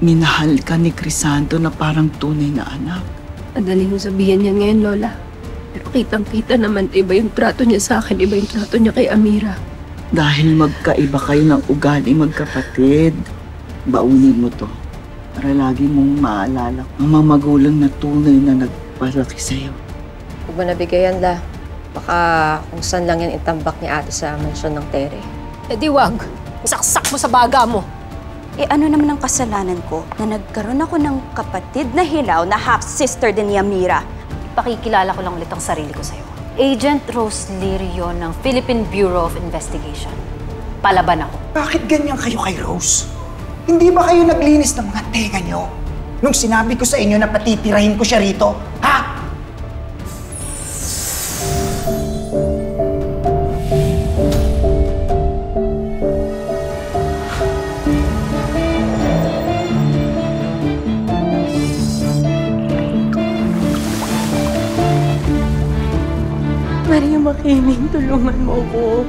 minahal ka ni Crisanto na parang tunay na anak. Madaling mo sabihin yan ngayon, Lola. Pero kitang-kita naman, iba yung trato niya sa akin, iba yung trato niya kay Amira. Dahil magkaiba kayo ng ugali magkapatid, baunin mo to para lagi mong maalala ang mga magulang na tunay na nagpalaki sa'yo. Huwag mo nabigayan, La. Baka kung saan lang yan itambak ni ate sa mansyon ng Tere. Eh di wag. Isaksak mo sa baga mo. Eh ano naman ang kasalanan ko na nagkaroon ako ng kapatid na hilaw na half-sister din ni Amira? Pakikilala ko lang ulit ang sarili ko sa'yo. Agent Rose Lirio ng Philippine Bureau of Investigation. Palaban ako. Bakit ganyan kayo kay Rose? Hindi ba kayo naglinis ng mga tenga nyo? Nung sinabi ko sa inyo na patitirahin ko siya rito, ha? Maria Makiling, tulungan mo ko.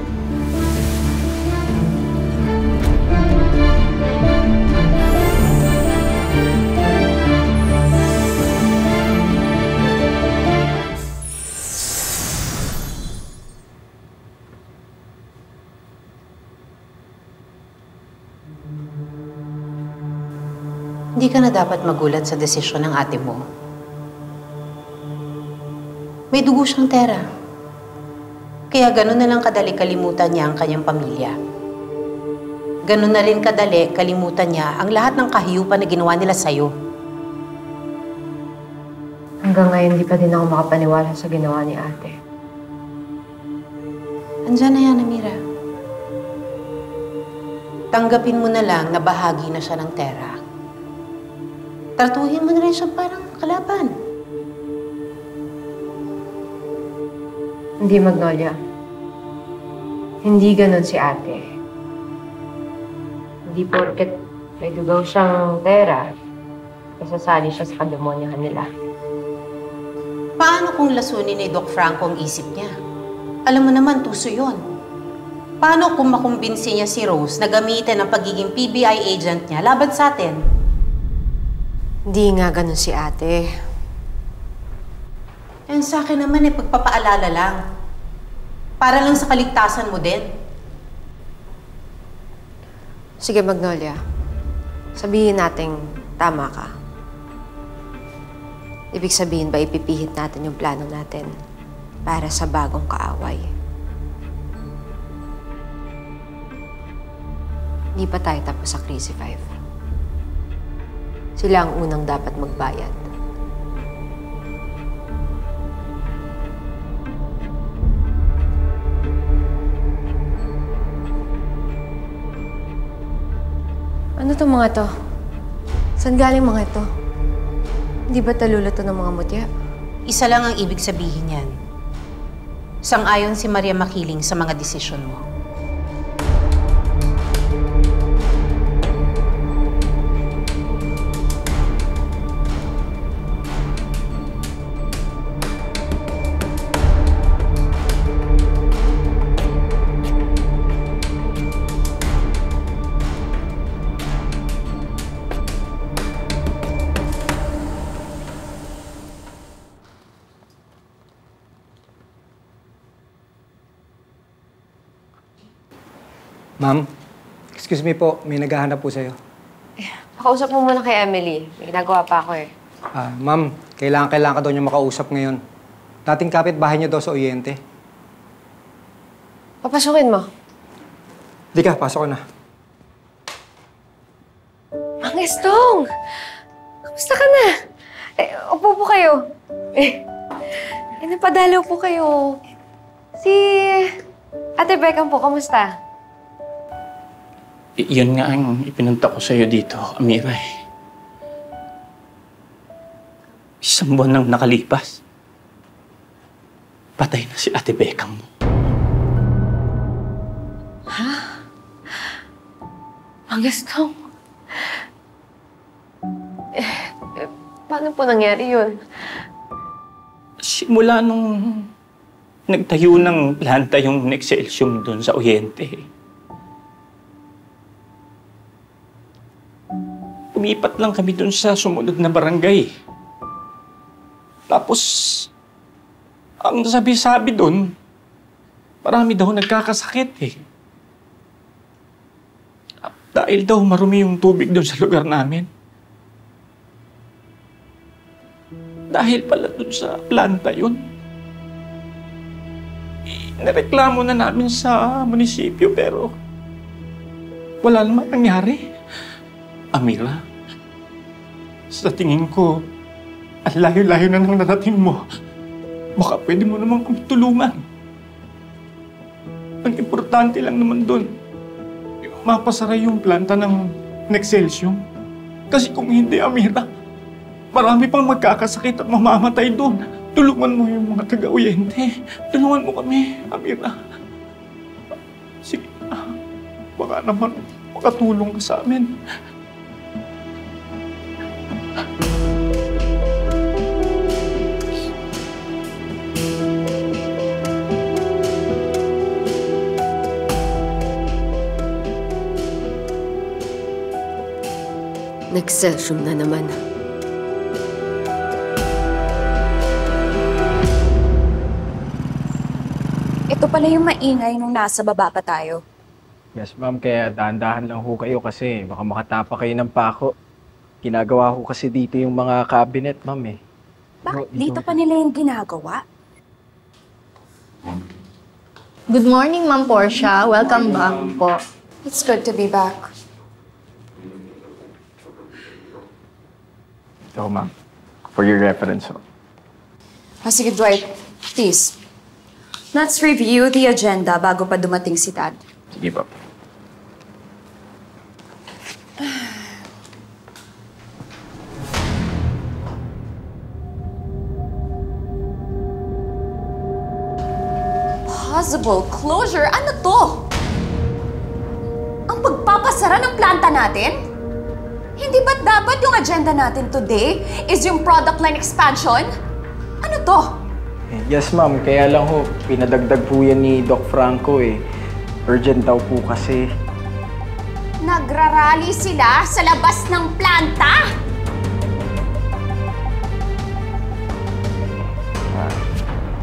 Hindi ka na dapat magulat sa desisyon ng ate mo. May dugo siyang Tera. Kaya gano'n na lang kadali kalimutan niya ang kanyang pamilya. Gano'n na rin kadali kalimutan niya ang lahat ng kahiyupan na ginawa nila sa'yo. Hanggang ngayon, di pa din ako makapaniwala sa ginawa ni ate. Andiyan na yan, Amira. Tanggapin mo na lang na bahagi na siya ng Tera. Tratuhin mo na rin siya parang kalaban. Hindi, Magnolia. Hindi ganon si ate. Hindi porket may dugaw siyang Tera, kasasali siya sa kademonyahan nila. Paano kung lasunin ni Doc Franco ang isip niya? Alam mo naman, tuso yun. Paano kung makumbinsi niya si Rose na gamitin ang pagiging PBI agent niya laban sa atin? Hindi nga ganon si ate. Yan sa akin naman pagpapaalala lang. Para lang sa kaligtasan mo din. Sige, Magnolia. Sabihin nating tama ka. Ibig sabihin ba ipipihit natin yung plano natin para sa bagong kaaway? Hindi pa tayo tapos sa Crazy Five. Sila ang unang dapat magbayad. Ano to mga to? Saan galing mga ito? Hindi ba talula to ng mga mutya? Isa lang ang ibig sabihin yan. Sang-ayon si Maria Makiling sa mga desisyon mo. Ma'am, excuse me po, may naghahanap po sa'yo. Pakausap mo muna kay Emily. May ginagawa pa ako eh. Ma'am, kailangan ka daw niya makausap ngayon. Dating kapitbahay niyo daw sa Oriente. Papasukin mo. Di ka, pasok ka na. Mang Estong! Kamusta ka na? Upo po kayo. Napadalaw po kayo. Si Ate Beckham po, kamusta? Yun nga ang ipinunta ko sa'yo dito, Amira. Isang buwan nang nakalipas. Patay na si Ate Beckham mo. Ha? Mang Estong? Paano po nangyari yun? Simula nung nagtayo ng planta yung Nexcelsium doon sa Oriente. Lumipat lang kami dun sa sumunod na barangay. Tapos, ang sabi-sabi dun, marami daw nagkakasakit eh. Dahil daw marumi yung tubig dun sa lugar namin. Dahil pala dun sa planta yun. Nareklamo na namin sa munisipyo pero wala naman nangyari. Amira, sa tingin ko, ang layo-layo na nang narating mo. Baka pwede mo naman kong tulungan. Ang importante lang naman doon, mapasara yung planta ng Nexcelsium. Kasi kung hindi, Amira, marami pang magkakasakit at mamamatay doon. Tulungan mo yung mga taga-uyente. Tulungan mo kami, Amira. Sige, baka naman makatulong ka sa amin. Nexcelsium na naman. Ito pala yung maingay nung nasa baba pa tayo. Yes, ma'am. Kaya dahan-dahan lang ho kayo kasi baka makatapa kayo ng pako. Ginagawa ho kasi dito yung mga cabinet, ma'am eh. Bakit dito pa nila yung ginagawa? Good morning, Ma'am Portia. Welcome back po. It's good to be back. So, ma'am, for your reference ho. Sige, Dwight. Please. Let's review the agenda bago pa dumating si Dad. Sige po. Possible closure? Ano to? Ang pagpapasara ng planta natin? Hindi ba't dapat yung agenda natin today is yung product line expansion? Ano to? Yes, ma'am. Kaya lang ho, pinadagdag po yan ni Doc Franco eh. Urgent daw po kasi. Nagrarally sila sa labas ng planta?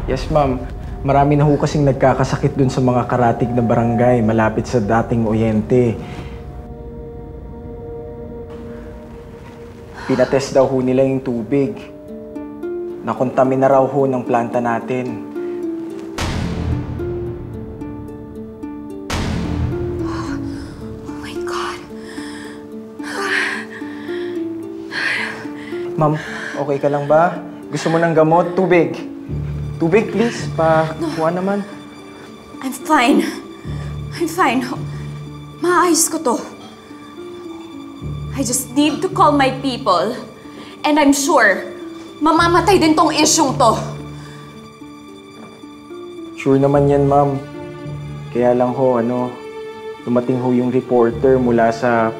Yes, ma'am. Marami na ho kasing nagkakasakit dun sa mga karatig na barangay malapit sa dating Oyente. Pinatest daw ho nila yung tubig. Nakontamina raw ho ng planta natin. Oh my God. Ma'am, okay ka lang ba? Gusto mo ng gamot? Tubig? Tubig, please. Pakuha naman. I'm fine. I'm fine. Maayos ko to. I just need to call my people. And I'm sure, mamamatay din tong isyong to. Sure naman yan, ma'am. Kaya lang ho, dumating ho yung reporter mula sa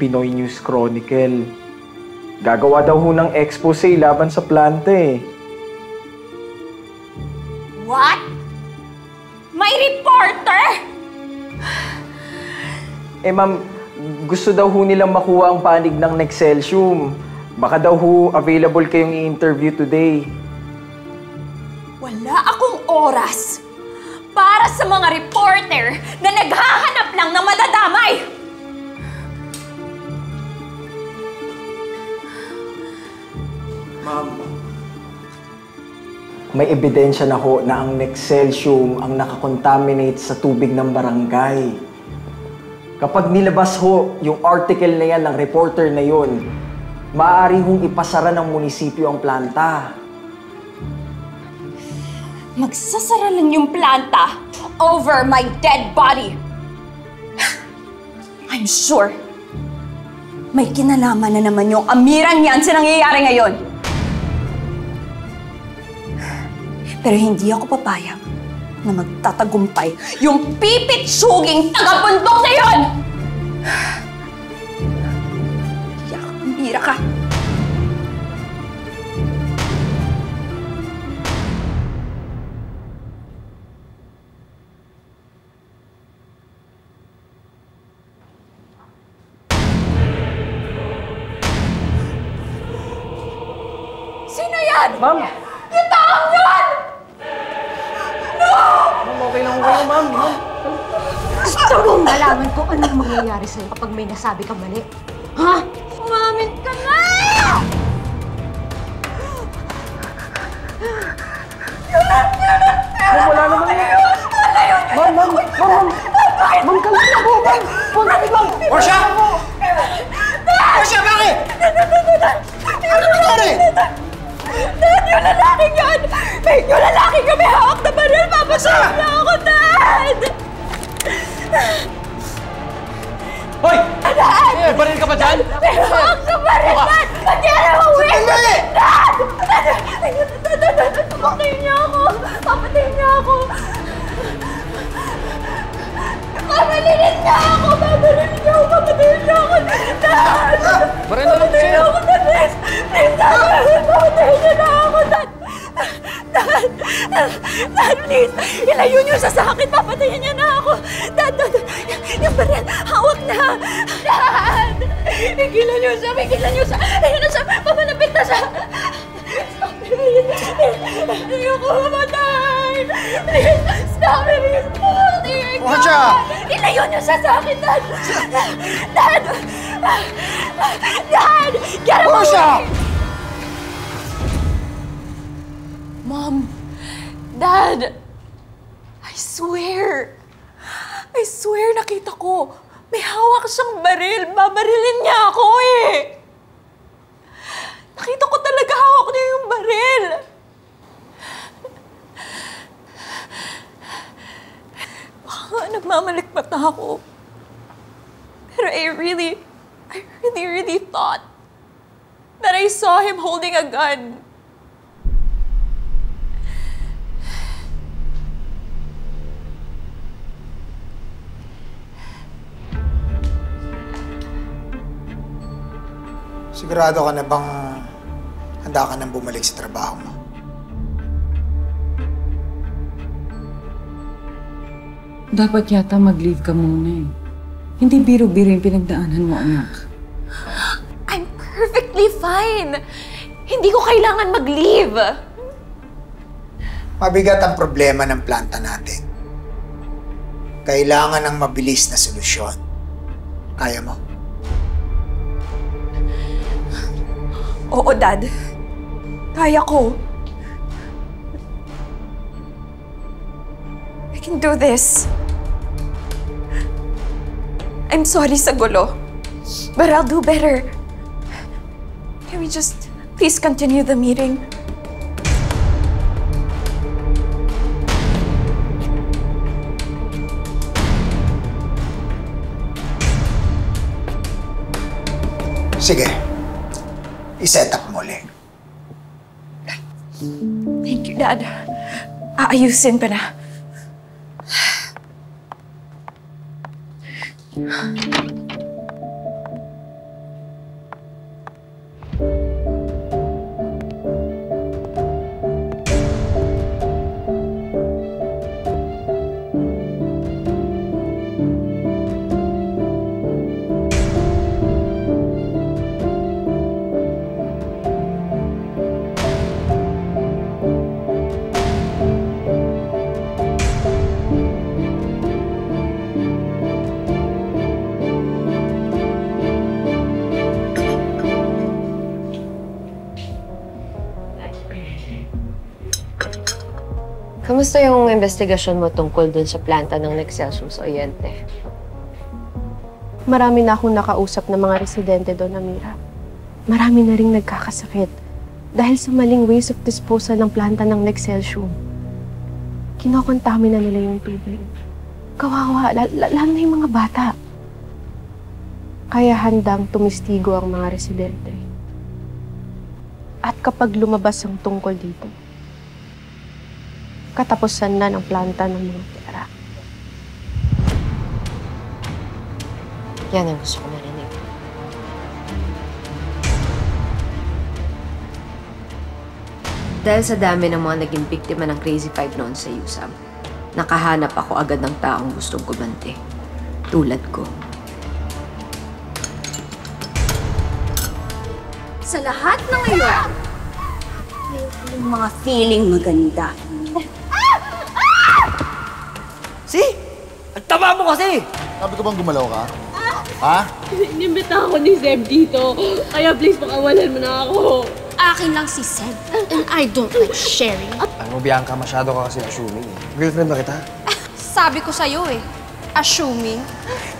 Pinoy News Chronicle. Gagawa daw ho ng expose laban sa planta eh. What? May reporter? Eh, ma'am, gusto daw ho nilang makuha ang panig ng Nexcelsium. Baka daw ho available kayong i-interview today. Wala akong oras para sa mga reporter na naghahanap lang ng madadamay! Ma'am, may ebidensya na ho na ang Nexcelsium ang nakakontaminate sa tubig ng barangay. Kapag nilabas ho yung article na yan ng reporter na yun, maaari hong ipasara ng munisipyo ang planta. Magsasara lang yung planta over my dead body. I'm sure may kinalaman na naman yung amirang yan sa nangyayari ngayon. Pero hindi ako papayag na magtatagumpay yung pipitsuging taga-bundok na yun! Iyak, amira ka! yun! Ma'am! Yung taong yun! No! Ma'am, okay lang kayo, ma'am. Ma'am. Gusto mong malaman kung anong mangyayari sa'yo kapag may nasabi ka mali? Ha? Umamin ka na! Ma'am, wala naman yun. Ma'am, ma'am, ma'am, ma'am. Ma'am, kalma po, ma'am. Ma'am, Portia! Portia, bakit? Ano nangyari? Dad, yung lalaking yun! Yung lalaking yun may hawak na baril! Papasaya na ako, Dad! Hoy! Dad! May baril ka ba dyan? May hawak na baril, Dad! Ba't yan ang uwi? Dad! Dad! Papatayin niya ako! Papatayin niya ako! Pamalinin niya ako! Pamalinin niya ako! Papatayin niya ako! Dad! Baril na lang Papatayin siya! ako, Dad! Please! Please, Dad! Papatayin niya na ako, Dad! Dad! Dad, please! Ilayo niyo siya sa akin! Papatayin niya na ako! Dad! Dad! Yung baril! Hawak na! Dad! Pigilan niyo siya! Pigilan niyo siya! Ayun na siya! Pamalapit na siya! Stop it! Ayoko mamatay! Please! Stop it! Oh, dear God! Portia! Ilayo niyo siya sa akin, Dad! Dad! Dad! Get him Portia! away! Mom! Dad! I swear nakita ko. May hawak siyang baril. Babarilin niya ako eh. Nakita ko talaga hawak niya yung baril. Baka nagmamalikpat na ako. Pero I really thought that I saw him holding a gun. Sigurado ka na bang handa ka nang bumalik sa trabaho mo? Dapat yata mag-leave ka muna eh. Hindi biro-biro yung pinagdaanan mo, anak. I'm perfectly fine. Hindi ko kailangan mag-leave. Mabigat ang problema ng planta natin. Kailangan ng mabilis na solusyon. Kaya mo? Oo, Dad. Kaya ko. I can do this. I'm sorry sa gulo, but I'll do better. Can we just please continue the meeting? Sige. I-set up mo ulit. Thank you, Dad. Aayusin pa na. Kamusta yung investigasyon mo tungkol dun sa planta ng Nexcelsior sa Oriente? Marami na akong nakausap ng mga residente doon, Amira. Marami na ring nagkakasakit dahil sa maling ways of disposal ng planta ng Nexcelsior. Kinokontami na nila yung tubig. Kawawa, lalo na yung mga bata. Kaya handang tumistigo ang mga residente. At kapag lumabas ang tungkol dito, katapusan na ng planta ng mga pera. Yan ang gusto ko marinig. Dahil sa dami ng mga naging biktima ng Crazy Five noon sa USAM, nakahanap ako agad ng taong gustong gumante. Tulad ko. Sa lahat ng iyon, Yung mga feeling maganda. See? Ang taba mo kasi! Sabi ko bang gumalaw ka? Ha? Inimbita ako ni Zeb dito. Kaya please, pakawalan mo na ako. Akin lang si Zeb. And I don't like sharing. Alam mo, Bianca, masyado ka kasi assuming eh. Girlfriend ba kita? Sabi ko sa'yo eh, assuming,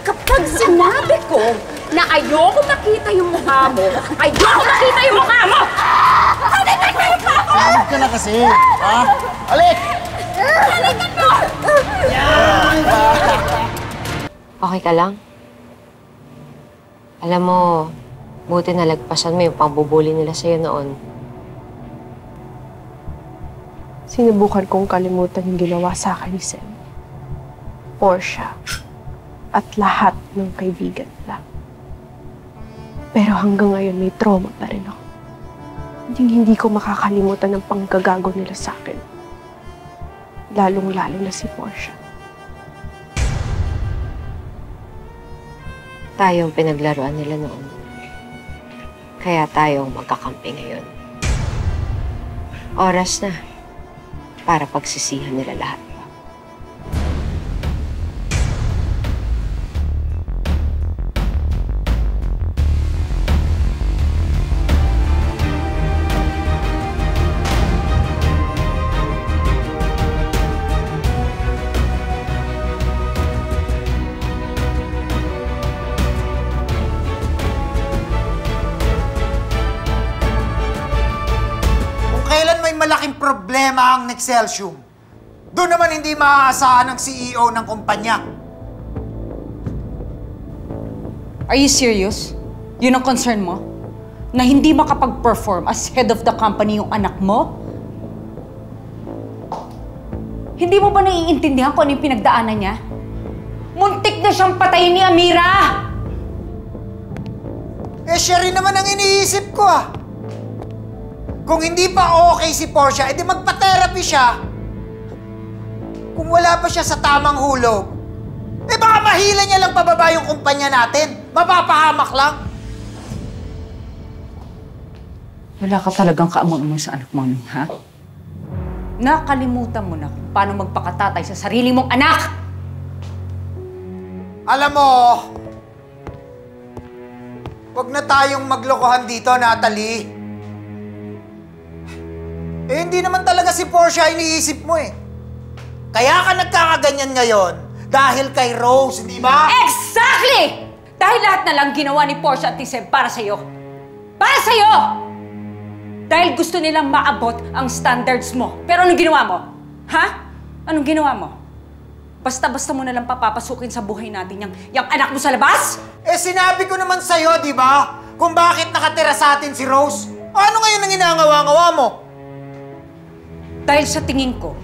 kapag sinabi ko na ayoko makita yung mukha mo, ayoko makita yung mukha mo! Halikan mo yung mukha ko! Sabi ka na kasi! Ha? Alik! Halikan mo! Okay ka lang? Alam mo, buti nalagpasan mo yung pambubuli nila sa'yo noon. Sinubukan kong kalimutan yung ginawa sa akin ni Zeb, Portia, at lahat ng kaibigan nila. Pero hanggang ngayon may trauma pa rin ako. Hindi ko makakalimutan ng panggagago nila sa akin. Lalong-lalo na si Portia. Tayo ang pinaglaruan nila noon. Kaya tayo ang magkakampi ngayon. Oras na para pagsisihan nila lahat. Kailan may malaking problema ang Nexcelsium, doon naman hindi maaasahan ng CEO ng kumpanya. Are you serious? Yun ang concern mo? Na hindi makapag-perform as head of the company yung anak mo? Hindi mo ba naiintindihan kung ano yung pinagdaanan niya? Muntik na siyang patayin ni Amira! Eh, siya rin naman ang iniisip ko ah. Kung hindi pa okay si Portia, edi magpa-therapy siya. Kung wala pa siya sa tamang hulog, eh baka mahila niya lang pababa yung kumpanya natin. Mapapahamak lang. Wala ka talagang kaamang-amang sa anak mo, ha? Nakalimutan mo na kung paano magpakatatay sa sarili mong anak! Alam mo, wag na tayong maglokohan dito, Natalie. Eh, hindi naman talaga si Portia iniisip mo eh. Kaya ka nagkakaganyan ngayon dahil kay Rose, hindi ba? Exactly! Dahil lahat na lang ginawa ni Portia at ni Zeb para sa'yo. Para sa'yo! Dahil gusto nilang maabot ang standards mo. Pero anong ginawa mo? Ha? Anong ginawa mo? Basta-basta mo na lang papapasukin sa buhay natin yung anak mo sa labas? Eh, sinabi ko naman sa'yo, di ba? Kung bakit nakatira sa atin si Rose. Ano ngayon ang inangawa-ngawa mo? Dahil sa tingin ko,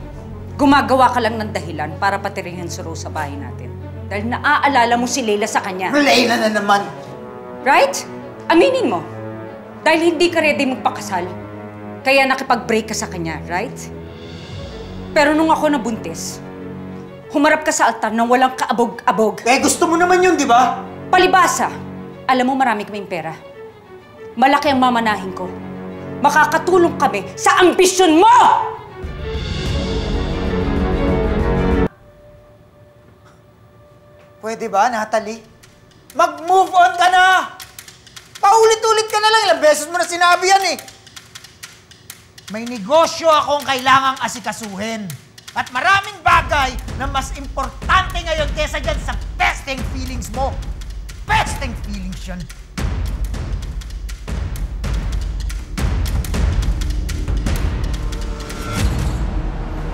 gumagawa ka lang ng dahilan para patirihin si Rose sa bahay natin. Dahil naaalala mo si Leila sa kanya. Leila na naman! Right? Aminin mo. Dahil hindi ka ready magpakasal, kaya nakipag-break ka sa kanya, right? Pero nung ako nabuntis, humarap ka sa altar nang walang kaabog-abog. Eh, gusto mo naman yun, di ba? Palibasa, alam mo marami kaming pera. Malaki ang mamanahin ko. Makakatulong kami sa ambisyon mo! Pwede ba, Natalie? Mag-move on ka na! Paulit-ulit ka na lang. Ilang beses mo na sinabi yan eh. May negosyo akong kailangang asikasuhin. At maraming bagay na mas importante ngayon kesa dyan sa pesting feelings mo. Pesting feelings yun.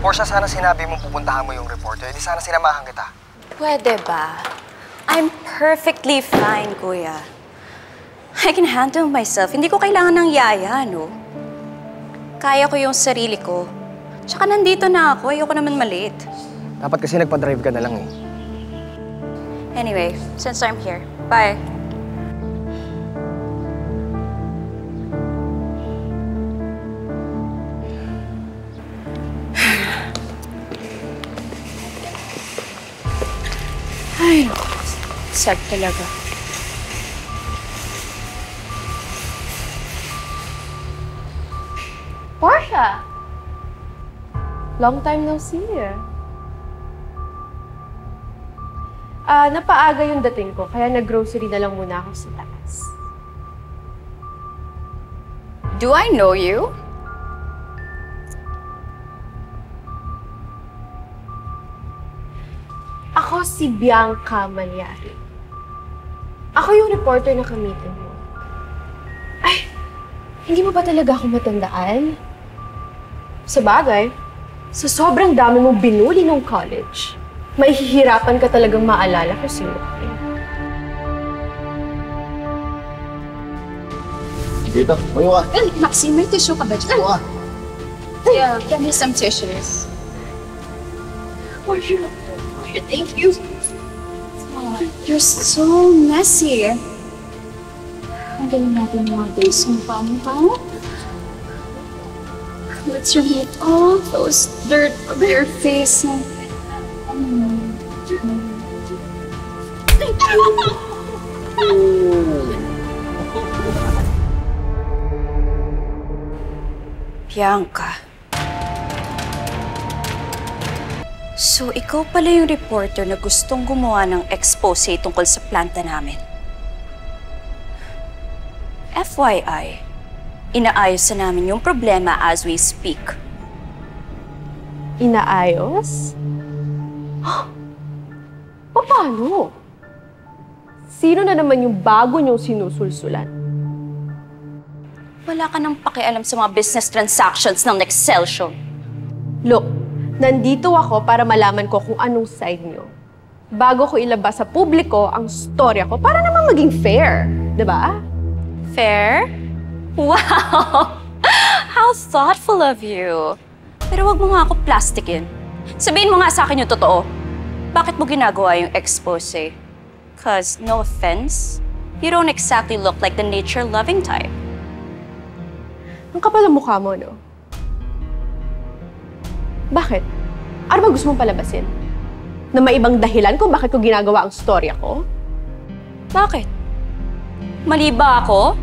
Portia, sana sinabi mong pupuntahan mo yung reporter. Di sana sinamahan kita. Pwede ba? I'm perfectly fine, Kuya. I can handle myself. Hindi ko kailangan ng yaya, no? Kaya ko yung sarili ko. Tsaka nandito na ako. Ayoko naman maliit. Dapat kasi nagpa-drive ka na lang eh. Anyway, since I'm here, bye. Ay, sad talaga. Por? Long time no see. Napaaga yung dating ko, kaya nag-grocery na lang muna ako sa taas. Do I know you? Ako si Bianca Malyari. Ako yung reporter na kamitin mo. Ay, hindi mo ba talaga ako matandaan? Sa bagay, sa sobrang dami mong binuli nung college, mahihirapan ka talagang maalala kung sino ka. Dito, mayo ka. Maxine, may tissue ka ba dyan? Oo. Yeah, give me some tissues. Thank you. Oh, you're so messy. Ang galing natin mga days mo pa mo, ha? Let's remove all those dirt from your face. Bianca. So, ikaw pala yung reporter na gustong gumawa ng expose tungkol sa planta namin. FYI, inaayos na namin yung problema as we speak. Inaayos? Paano? Sino na naman yung bago niyong sinusulsulan? Wala ka nang pakialam sa mga business transactions ng Nexcelsior. Look, nandito ako para malaman ko kung anong side niyo. Bago ko ilabas sa publiko ang storya ko para naman maging fair. Diba? Fair? Wow! How thoughtful of you. Pero wag mo nga ako plastikin. Sabihin mo nga sa akin yung totoo. Bakit mo ginagawa yung expose? 'Cause, no offense, you don't exactly look like the nature-loving type. Ang kapal ang mukha mo, no? Bakit? Ano ba gusto mong palabasin? Na may ibang dahilan kung bakit ko ginagawa ang storya ko? Bakit? Mali ba ako?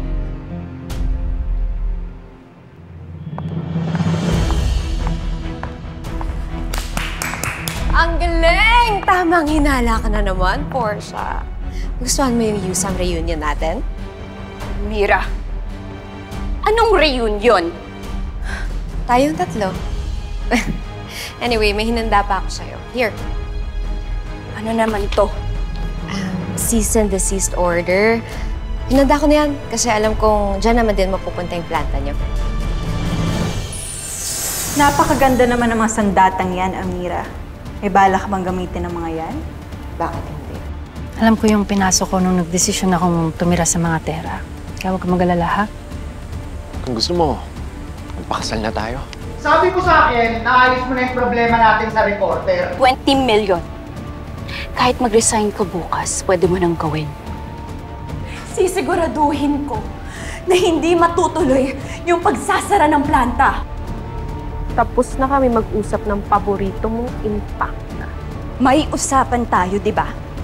Ang galing! Tamang hinala ka na naman, Portia. Gustuhan mo yung Yusam reunion natin? Mira, anong reunion? Tayong tatlo. Anyway, may hinanda pa ako sa'yo. Here. Ano naman to? Cease and desist order. Hinanda ko na yan kasi alam kong dyan naman din mapupunta yung planta niyo. Napakaganda naman ng mga sandatang yan, Amira. May bala ka bang gamitin ng mga yan? Bakit hindi? Alam ko yung pinasok ko nung nagdesisyon akong tumira sa mga tera. Kaya huwag ka mag-alala, ha? Kung gusto mo, magpakasal na tayo. Sabi ko sa akin, naayos mo na yung problema natin sa reporter. 20 million. Kahit mag-resign ka bukas, pwede mo nang gawin. Sisiguraduhin ko na hindi matutuloy yung pagsasara ng planta. Tapos na kami mag-usap ng paborito mong impact. May usapan tayo, di ba?